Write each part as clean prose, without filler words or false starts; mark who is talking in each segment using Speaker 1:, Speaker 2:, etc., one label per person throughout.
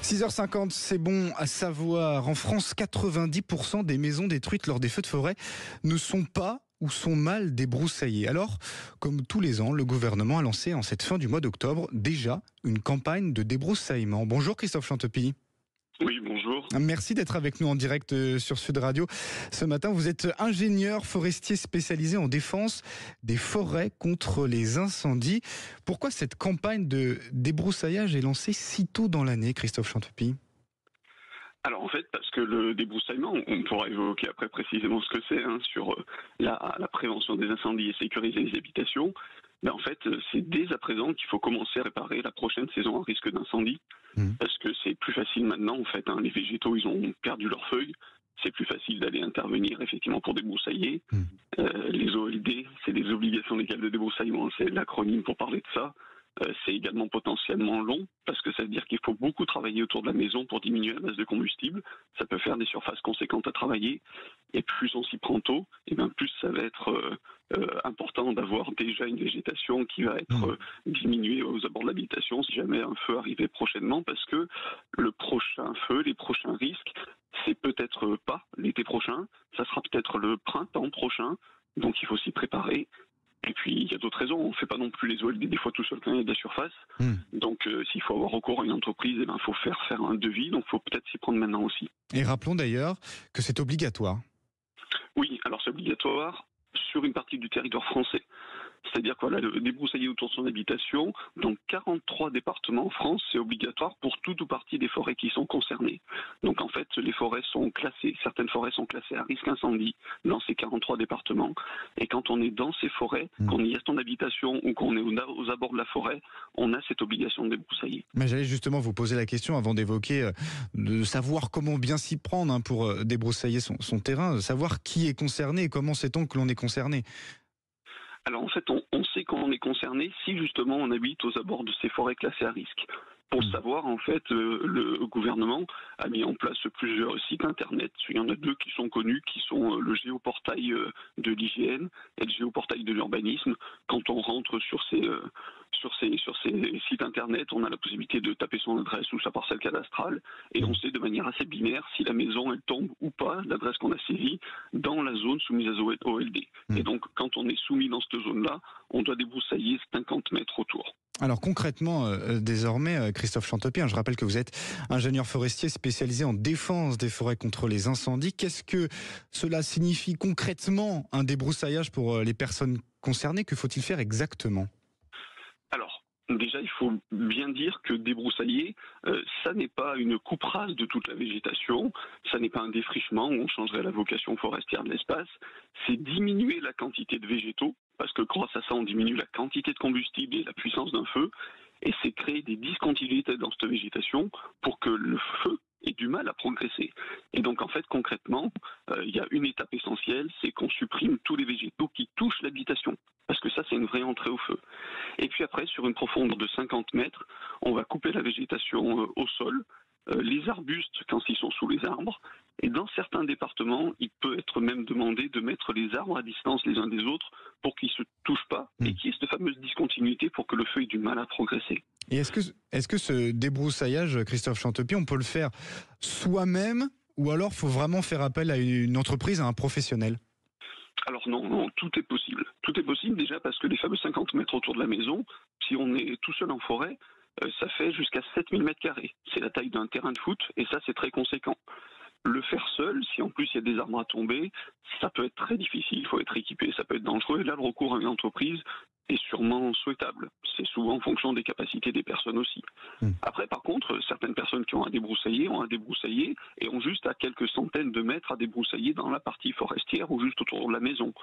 Speaker 1: 6h50, c'est bon à savoir. En France, 90% des maisons détruites lors des feux de forêt ne sont pas ou sont mal débroussaillées. Alors, comme tous les ans, le gouvernement a lancé en cette fin du mois d'octobre déjà une campagne de débroussaillement. Bonjour Christophe Chantepie.
Speaker 2: Oui, bonjour.
Speaker 1: Merci d'être avec nous en direct sur Sud Radio. Ce matin, vous êtes ingénieur forestier spécialisé en défense des forêts contre les incendies. Pourquoi cette campagne de débroussaillage est lancée si tôt dans l'année, Christophe Chantepie ?
Speaker 2: Alors en fait, parce que le débroussaillement, on pourra évoquer après précisément ce que c'est sur la prévention des incendies et sécuriser les habitations. Mais en fait, c'est dès à présent qu'il faut commencer à réparer la prochaine saison à risque d'incendie. Parce que c'est plus facile maintenant, en fait. Les végétaux, ils ont perdu leurs feuilles. C'est plus facile d'aller intervenir, effectivement, pour débroussailler. Les OLD, c'est des obligations légales de débroussaillement. C'est l'acronyme pour parler de ça. C'est également potentiellement long, parce que ça veut dire qu'il faut beaucoup travailler autour de la maison pour diminuer la masse de combustible. Ça peut faire des surfaces conséquentes à travailler. Et plus on s'y prend tôt, et bien plus ça va être important d'avoir déjà une végétation qui va être diminuée aux abords de l'habitation si jamais un feu arrivait prochainement, parce que le prochain feu, les prochains risques, c'est peut-être pas l'été prochain, ça sera peut-être le printemps prochain, donc il faut s'y préparer. Et puis, il y a d'autres raisons. On ne fait pas non plus les OLD des fois tout seul quand il y a de la surface. Donc, s'il faut avoir recours à une entreprise, il faut faire un devis. Donc, il faut peut-être s'y prendre maintenant aussi.
Speaker 1: Et rappelons d'ailleurs que c'est obligatoire.
Speaker 2: Oui, alors c'est obligatoire sur une partie du territoire français. C'est-à-dire quoi, le débroussailler autour de son habitation, dans 43 départements en France, c'est obligatoire pour tout ou partie des forêts qui sont concernées. Donc en fait, les forêts sont classées, certaines forêts sont classées à risque incendie dans ces 43 départements. Et quand on est dans ces forêts, qu'on y a son habitation ou qu'on est aux abords de la forêt, on a cette obligation de débroussailler.
Speaker 1: Mais j'allais justement vous poser la question avant d'évoquer, de savoir comment bien s'y prendre pour débroussailler son terrain, savoir qui est concerné et comment sait-on que l'on est concerné ?
Speaker 2: Alors en fait, on sait qu'on est concerné si justement on habite aux abords de ces forêts classées à risque. Pour le savoir, en fait, le gouvernement a mis en place plusieurs sites internet. Il y en a deux qui sont connus, qui sont le géoportail de l'hygiène et le géoportail de l'urbanisme. Quand on rentre sur ces sites internet, on a la possibilité de taper son adresse ou sa parcelle cadastrale et on sait de manière assez binaire si la maison elle tombe ou pas, l'adresse qu'on a saisie, dans la zone soumise à OLD. Et donc, quand on est soumis dans cette zone-là, on doit débroussailler 50 mètres autour.
Speaker 1: Alors concrètement, désormais, Christophe Chantepie, je rappelle que vous êtes ingénieur forestier spécialisé en défense des forêts contre les incendies. Qu'est-ce que cela signifie concrètement, un débroussaillage pour les personnes concernées ? Que faut-il faire exactement ?
Speaker 2: Alors, déjà, il faut bien dire que débroussailler, ça n'est pas une coupe rase de toute la végétation, ça n'est pas un défrichement où on changerait la vocation forestière de l'espace, c'est diminuer la quantité de végétaux, parce que grâce à ça, on diminue la quantité de combustible et la puissance d'un feu, et c'est créer des discontinuités dans cette végétation pour que le feu ait du mal à progresser. Et donc, en fait, concrètement, il y a une étape essentielle, c'est qu'on supprime tous les végétaux qui touchent l'habitation, parce que ça, c'est une vraie entrée au feu. Et puis après, sur une profondeur de 50 mètres, on va couper la végétation au sol, les arbustes quand ils sont sous les arbres, et dans certains départements, il peut être même demandé de mettre les arbres à distance les uns des autres pour qu'ils ne se touchent pas et qu'il y ait cette fameuse discontinuité pour que le feu ait du mal à progresser.
Speaker 1: Et est-ce que ce débroussaillage, Christophe Chantepie, on peut le faire soi-même ou alors faut vraiment faire appel à une entreprise, à un professionnel ?
Speaker 2: Alors non, tout est possible. Tout est possible déjà parce que les fameux 50 mètres autour de la maison, si on est tout seul en forêt, ça fait jusqu'à 7000 mètres carrés. C'est la taille d'un terrain de foot et ça, c'est très conséquent. Le faire seul, si en plus il y a des arbres à tomber, ça peut être très difficile, il faut être équipé, ça peut être dangereux. Et là, le recours à une entreprise est sûrement souhaitable. C'est souvent en fonction des capacités des personnes aussi. Après, par contre, certaines personnes qui ont un débroussailler et ont juste à quelques centaines de mètres à débroussailler dans la partie forestière ou juste autour de la maison.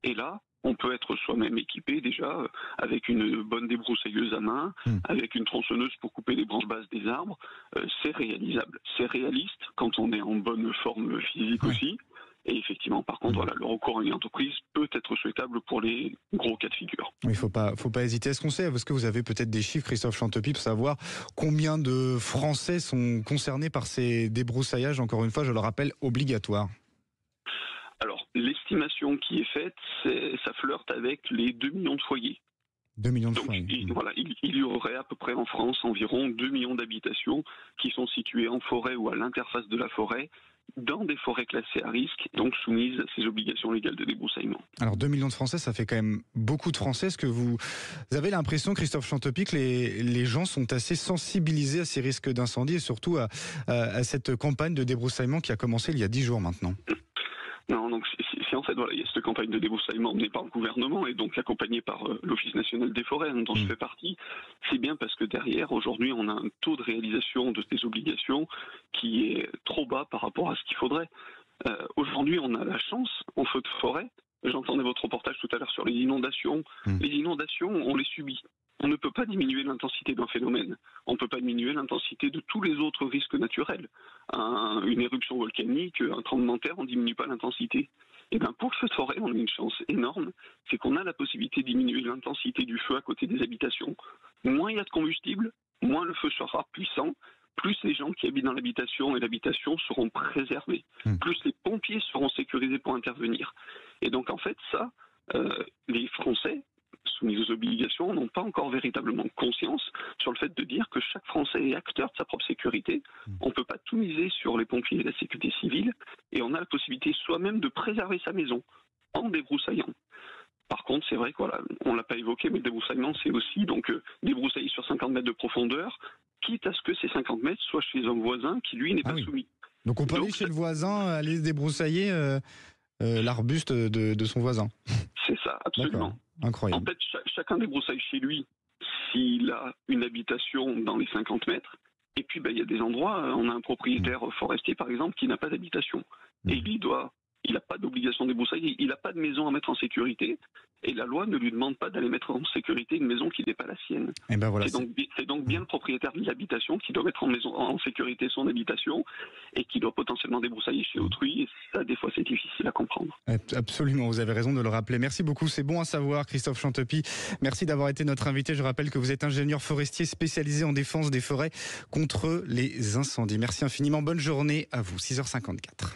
Speaker 2: Et là, on peut être soi-même équipé déjà avec une bonne débroussailleuse à main, avec une tronçonneuse pour couper les branches basses des arbres. C'est réalisable. C'est réaliste quand on est en bonne forme physique aussi. Et effectivement, par contre, le recours à une entreprise peut être souhaitable pour les gros cas de figure.
Speaker 1: Il faut pas hésiter. Est-ce que vous avez peut-être des chiffres, Christophe Chantepie, pour savoir combien de Français sont concernés par ces débroussaillages, encore une fois, je le rappelle, obligatoires ?
Speaker 2: Alors, l'estimation qui est faite, ça flirte avec les 2 millions de foyers.
Speaker 1: 2 millions de
Speaker 2: Donc
Speaker 1: foyers.
Speaker 2: il y aurait à peu près en France environ 2 millions d'habitations qui sont situées en forêt ou à l'interface de la forêt, dans des forêts classées à risque, donc soumises à ces obligations légales de débroussaillement.
Speaker 1: Alors 2 millions de Français, ça fait quand même beaucoup de Français. Est-ce que vous avez l'impression, Christophe Chantepie, que les gens sont assez sensibilisés à ces risques d'incendie et surtout à cette campagne de débroussaillement qui a commencé il y a 10 jours maintenant?
Speaker 2: Non, donc c'est en fait, il y a cette campagne de débroussaillement menée par le gouvernement et donc accompagnée par l'Office national des forêts, dont je fais partie. C'est bien parce que derrière, aujourd'hui, on a un taux de réalisation de ces obligations qui est trop bas par rapport à ce qu'il faudrait. Aujourd'hui, on a la chance, en feu de forêt, j'entendais votre reportage tout à l'heure sur les inondations. Les inondations, on les subit. On ne peut pas diminuer l'intensité d'un phénomène. On ne peut pas diminuer l'intensité de tous les autres risques naturels. Une éruption volcanique, un tremblement de terre, on ne diminue pas l'intensité. Et bien pour le feu de forêt, on a une chance énorme, c'est qu'on a la possibilité de diminuer l'intensité du feu à côté des habitations. Moins il y a de combustible, moins le feu sera puissant, plus les gens qui habitent dans l'habitation et l'habitation seront préservés, plus les pompiers seront sécurisés pour intervenir. Et donc en fait ça, les Français soumis aux obligations n'ont pas encore véritablement conscience sur le fait de dire que chaque Français est acteur de sa propre sécurité. On ne peut pas tout miser sur les pompiers et la sécurité civile et on a la possibilité soi-même de préserver sa maison en débroussaillant. Par contre, c'est vrai qu'on ne l'a pas évoqué, mais le débroussaillement, c'est aussi donc débroussailler sur 50 mètres de profondeur, quitte à ce que ces 50 mètres soient chez un voisin qui, lui, n'est pas soumis.
Speaker 1: Donc on peut aller chez le voisin, aller débroussailler l'arbuste de son voisin.
Speaker 2: C'est ça, absolument.
Speaker 1: D'accord. Incroyable.
Speaker 2: En fait, chacun débroussaille chez lui s'il a une habitation dans les 50 mètres. Et puis, il y a des endroits, on a un propriétaire forestier, par exemple, qui n'a pas d'habitation. Et il n'a pas d'obligation de débroussailler, il n'a pas de maison à mettre en sécurité. Et la loi ne lui demande pas d'aller mettre en sécurité une maison qui n'est pas la sienne.
Speaker 1: Et ben voilà,
Speaker 2: c'est donc bien le propriétaire de l'habitation qui doit mettre en sécurité son habitation et qui doit potentiellement débroussailler chez autrui. Et ça, des fois, c'est difficile à comprendre.
Speaker 1: Absolument, vous avez raison de le rappeler. Merci beaucoup, c'est bon à savoir, Christophe Chantepie. Merci d'avoir été notre invité. Je rappelle que vous êtes ingénieur forestier spécialisé en défense des forêts contre les incendies. Merci infiniment, bonne journée à vous, 6h54.